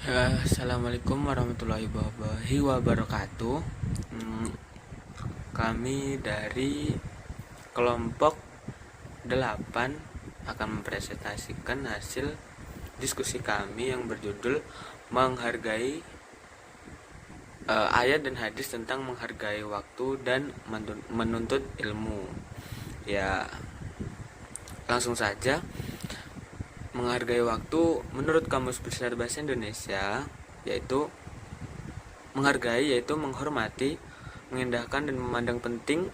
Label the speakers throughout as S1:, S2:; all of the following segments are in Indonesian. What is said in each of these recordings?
S1: Assalamualaikum warahmatullahi wabarakatuh. Kami dari kelompok 8 akan mempresentasikan hasil diskusi kami yang berjudul menghargai ayat dan hadis tentang menghargai waktu dan menuntut ilmu. Ya, langsung saja. Menghargai waktu menurut Kamus Besar Bahasa Indonesia yaitu menghormati, mengindahkan dan memandang penting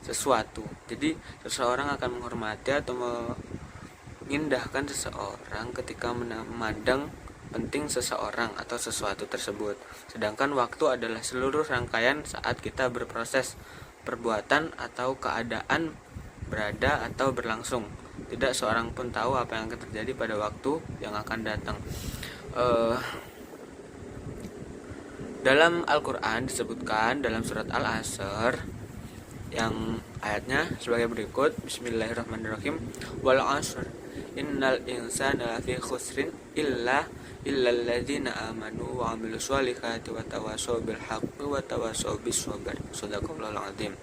S1: sesuatu. Jadi seseorang akan menghormati atau mengindahkan seseorang ketika memandang penting seseorang atau sesuatu tersebut. Sedangkan waktu adalah seluruh rangkaian saat kita berproses perbuatan atau keadaan berada atau berlangsung. Tidak seorang pun tahu apa yang akan terjadi pada waktu yang akan datang. Dalam Al-Quran disebutkan dalam surat Al-Asr yang ayatnya sebagai berikut. Bismillahirrahmanirrahim. Wal 'ashr innal insana lafi khusrin illal ladzina amanu wa 'amilus sholihati wa tawassaw bil haqqi wa tawassaw bis sabr. Shadaqallahul azim.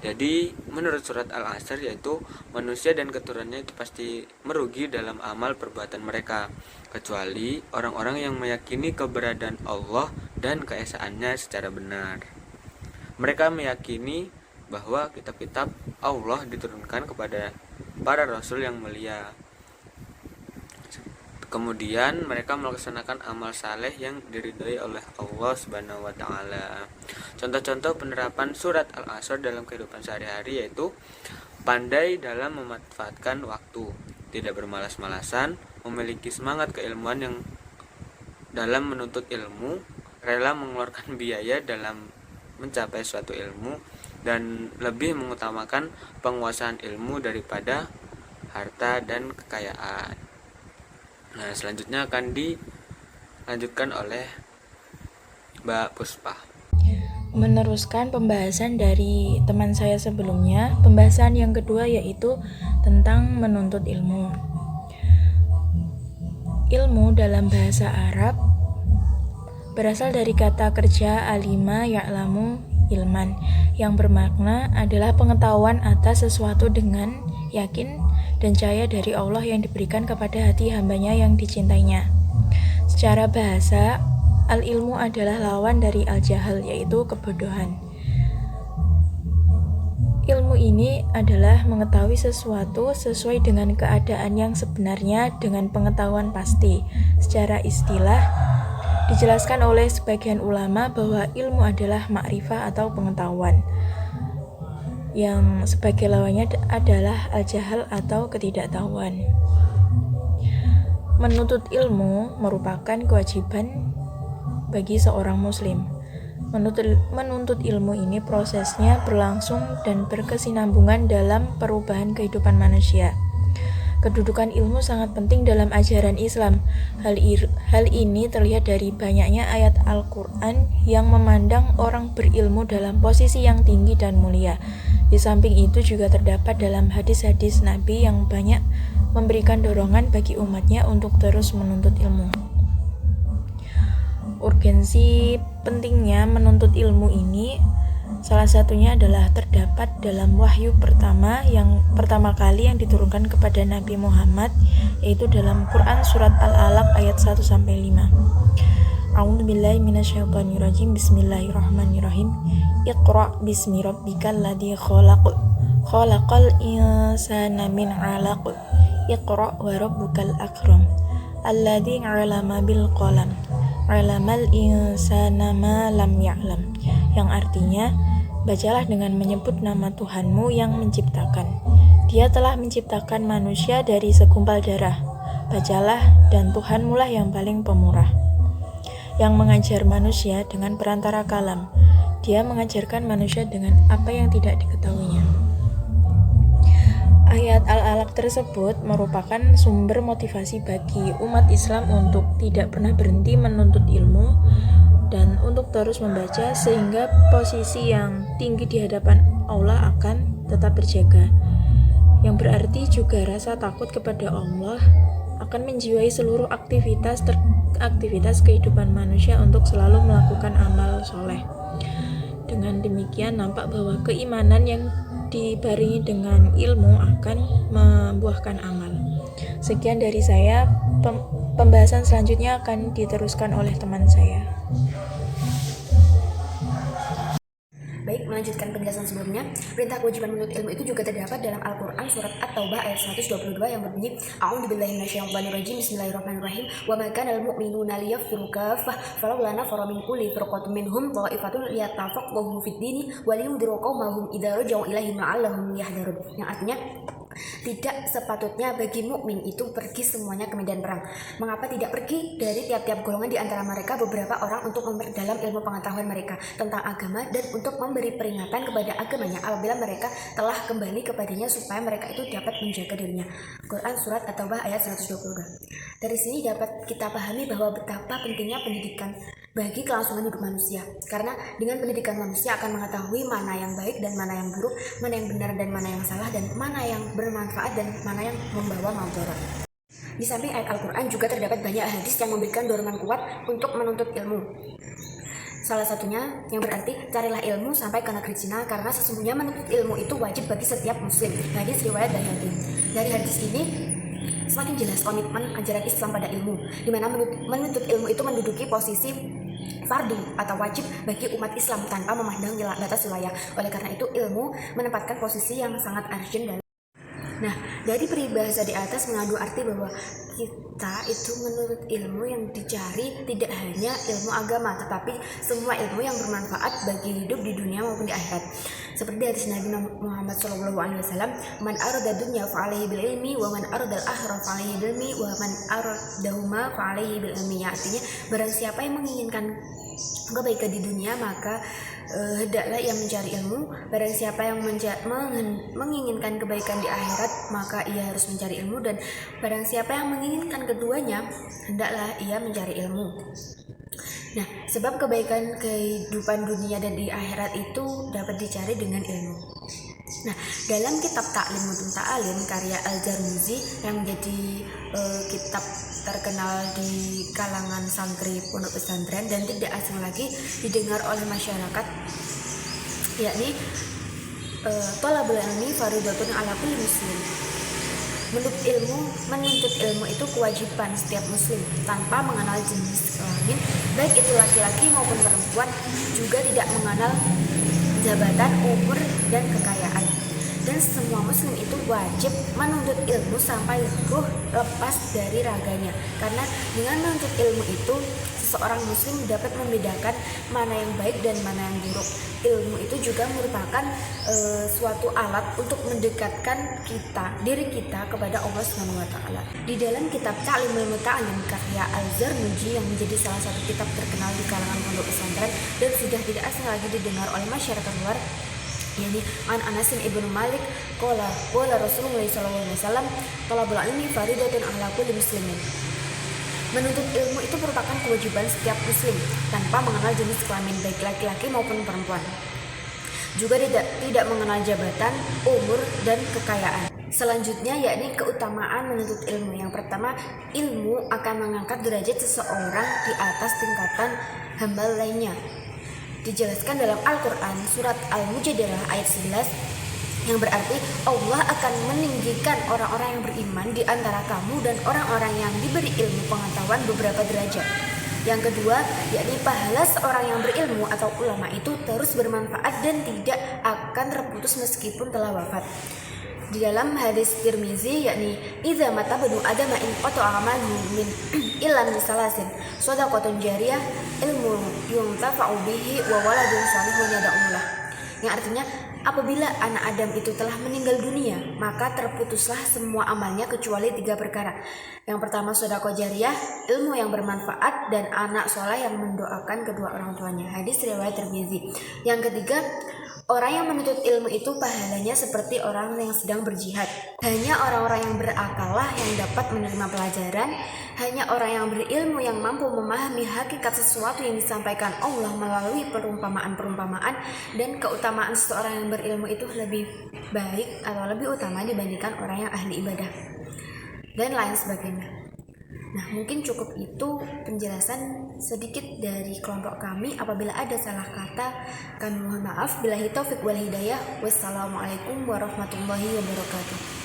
S1: Jadi menurut surat Al-Asr yaitu manusia dan keturunannya itu pasti merugi dalam amal perbuatan mereka, kecuali orang-orang yang meyakini keberadaan Allah dan keesaannya secara benar. Mereka meyakini bahwa kitab-kitab Allah diturunkan kepada para rasul yang mulia. Kemudian mereka melaksanakan amal saleh yang diridhai oleh Allah Subhanahu wa taala. Contoh-contoh penerapan surat Al-Asr dalam kehidupan sehari-hari yaitu pandai dalam memanfaatkan waktu, tidak bermalas-malasan, memiliki semangat keilmuan yang dalam menuntut ilmu, rela mengeluarkan biaya dalam mencapai suatu ilmu, dan lebih mengutamakan penguasaan ilmu daripada harta dan kekayaan. Nah, selanjutnya akan dilanjutkan oleh Mbak Puspa.
S2: Meneruskan pembahasan dari teman saya sebelumnya, pembahasan yang kedua yaitu tentang menuntut ilmu. Ilmu dalam bahasa Arab berasal dari kata kerja alima ya'lamu ilman, yang bermakna adalah pengetahuan atas sesuatu dengan yakin dan cahaya dari Allah yang diberikan kepada hati hambanya yang dicintainya. Secara bahasa, al-ilmu adalah lawan dari al-jahal, yaitu kebodohan. Ilmu ini adalah mengetahui sesuatu sesuai dengan keadaan yang sebenarnya dengan pengetahuan pasti. Secara istilah, dijelaskan oleh sebagian ulama bahwa ilmu adalah makrifah atau pengetahuan, yang sebagai lawannya adalah al-jahal atau ketidaktahuan. Menuntut ilmu merupakan kewajiban bagi seorang muslim. Menuntut ilmu ini prosesnya berlangsung dan berkesinambungan dalam perubahan kehidupan manusia. Kedudukan ilmu sangat penting dalam ajaran Islam. Hal ini terlihat dari banyaknya ayat Al-Quran yang memandang orang berilmu dalam posisi yang tinggi dan mulia. Di samping itu juga terdapat dalam hadis-hadis Nabi yang banyak memberikan dorongan bagi umatnya untuk terus menuntut ilmu. Urgensi pentingnya menuntut ilmu ini salah satunya adalah terdapat dalam wahyu pertama kali yang diturunkan kepada Nabi Muhammad, yaitu dalam Quran surat Al-Alaq ayat 1-5. A'udzubillahi minasyaitonirrajim. Bismillahirrahmanirrahim. Iqra' bismi rabbikal ladzi khalaq. Khalaqal insana min 'alaq. Iqra' wa rabbukal akram. Alladzi 'allama bil qalam. 'Allamal insana ma lam ya'lam. Yang artinya, bacalah dengan menyebut nama Tuhanmu yang menciptakan. Dia telah menciptakan manusia dari segumpal darah. Bacalah, dan Tuhanmu lah yang paling pemurah, yang mengajar manusia dengan perantara kalam. Dia mengajarkan manusia dengan apa yang tidak diketahuinya. Ayat Al-Alaq tersebut merupakan sumber motivasi bagi umat Islam untuk tidak pernah berhenti menuntut ilmu dan untuk terus membaca, sehingga posisi yang tinggi di hadapan Allah akan tetap terjaga. Yang berarti juga rasa takut kepada Allah akan menjiwai seluruh aktivitas kehidupan manusia untuk selalu melakukan amal soleh. Dengan demikian nampak bahwa keimanan yang dibarengi dengan ilmu akan membuahkan amal. Sekian dari saya, pembahasan selanjutnya akan diteruskan oleh teman saya.
S3: Baik, melanjutkan penjelasan sebelumnya, perintah kewajiban menuntut ilmu itu juga terdapat dalam Al-Quran surat At-Taubah ayat 122 yang berbunyi A'udzubillahi minasyaitonirrajim Bismillahirrahmanirrahim wa ma kana al-mu'minuna liyaffiru kaffah falawla nafara min kulli firqatin minhum ta'ifatun liyatafaqahu fid-dini wa liyunziru qaumahum idza raja'u ilaihim la'allahum yahdharun, yang artinya tidak sepatutnya bagi mukmin itu pergi semuanya ke medan perang. Mengapa tidak pergi dari tiap-tiap golongan di antara mereka beberapa orang untuk memperdalam ilmu pengetahuan mereka tentang agama dan untuk memberi peringatan kepada agamanya apabila mereka telah kembali kepadanya supaya mereka itu dapat menjaga dirinya. Quran Surat At-Taubah ayat 122. Dari sini dapat kita pahami bahwa betapa pentingnya pendidikan bagi kelangsungan hidup manusia, karena dengan pendidikan manusia akan mengetahui mana yang baik dan mana yang buruk, mana yang benar dan mana yang salah, dan mana yang bermanfaat dan mana yang membawa mudarat. Di samping ayat Al-Quran juga terdapat banyak hadis yang memberikan dorongan kuat untuk menuntut ilmu. Salah satunya yang berarti carilah ilmu sampai ke negeri Cina, karena sesungguhnya menuntut ilmu itu wajib bagi setiap muslim. Hadis riwayat Baihaqi. Dari hadis ini semakin jelas komitmen ajaran Islam pada ilmu, di mana menuntut ilmu itu menduduki posisi fardu atau wajib bagi umat Islam tanpa memandang batas wilayah. Oleh karena itu ilmu menempatkan posisi yang sangat urgent. Nah, dari peribahasa di atas mengandung arti bahwa kita itu menuntut ilmu yang dicari tidak hanya ilmu agama, tetapi semua ilmu yang bermanfaat bagi hidup di dunia maupun di akhirat. Seperti hadis Nabi Muhammad SAW, "Man arada dunya fa'alaihi bil ilmi, wa man arada al-akhirah fa'alaihi bil ilmi, wa man aradahuma fa'alaihi bil ilmi." Artinya, barang siapa yang menginginkan kebaikan di dunia maka hendaklah ia mencari ilmu. Barang siapa yang menginginkan kebaikan di akhirat maka ia harus mencari ilmu, dan barang siapa yang menginginkan keduanya hendaklah ia mencari ilmu. Nah, sebab kebaikan kehidupan dunia dan di akhirat itu dapat dicari dengan ilmu. Nah, dalam kitab Ta'lim Mudun Ta'alim karya Al-Jarmuzi yang menjadi kitab terkenal di kalangan santri pondok pesantren dan tidak asing lagi didengar oleh masyarakat, yakni thalabul ilmi fardhatun 'ala kulli muslim. Menuntut ilmu itu kewajiban setiap muslim tanpa mengenal jenis kelamin, baik itu laki-laki maupun perempuan, juga tidak mengenal jabatan, umur, dan kekayaan. Dan semua muslim itu wajib menuntut ilmu sampai ruh lepas dari raganya, karena dengan menuntut ilmu itu seorang muslim dapat membedakan mana yang baik dan mana yang buruk. Ilmu itu juga merupakan suatu alat untuk mendekatkan diri kita kepada Allah SWT. Di dalam kitab Ta'limul Muta'allim karya Al-Zarnuji yang menjadi salah satu kitab terkenal di kalangan pondok pesantren dan sudah tidak asing lagi didengar oleh masyarakat luar, yakni an Anas ibnu Malik qala Rasulullah sallallahu alaihi wasallam talabul ilmi fardhatun 'ala kulli muslimin. Menuntut ilmu itu merupakan kewajiban setiap muslim tanpa mengenal jenis kelamin baik laki-laki maupun perempuan. Juga tidak mengenal jabatan, umur, dan kekayaan. Selanjutnya yakni keutamaan menuntut ilmu. Yang pertama, ilmu akan mengangkat derajat seseorang di atas tingkatan hamba lainnya. Dijelaskan dalam Al-Quran surat Al-Mujadilah ayat 11 yang berarti Allah akan meninggikan orang-orang yang beriman di antara kamu dan orang-orang yang diberi ilmu pengetahuan beberapa derajat. Yang kedua, yakni pahala seorang yang berilmu atau ulama itu terus bermanfaat dan tidak akan terputus meskipun telah wafat. Di dalam hadis Tirmizi yakni idza mata banu adama in qata'a amaluhu min illa min salasin shadaqatun jariyah ilmu yuntafa'u bihi wa waladun salihun yad'u lah. Yang artinya apabila anak Adam itu telah meninggal dunia maka terputuslah semua amalnya kecuali 3 perkara. Yang pertama sedekah jariyah, ilmu yang bermanfaat, dan anak soleh yang mendoakan kedua orang tuanya. Hadis riwayat Tirmizi. Yang ketiga, orang yang menuntut ilmu itu pahalanya seperti orang yang sedang berjihad. Hanya orang-orang yang berakallah yang dapat menerima pelajaran. Hanya orang yang berilmu yang mampu memahami hakikat sesuatu yang disampaikan Allah melalui perumpamaan-perumpamaan, dan keutamaan seseorang yang berilmu itu lebih baik atau lebih utama dibandingkan orang yang ahli ibadah dan lain sebagainya. Nah, mungkin cukup itu penjelasan sedikit dari kelompok kami. Apabila ada salah kata, kami mohon maaf. Billahi taufiq wal hidayah. Wassalamualaikum warahmatullahi wabarakatuh.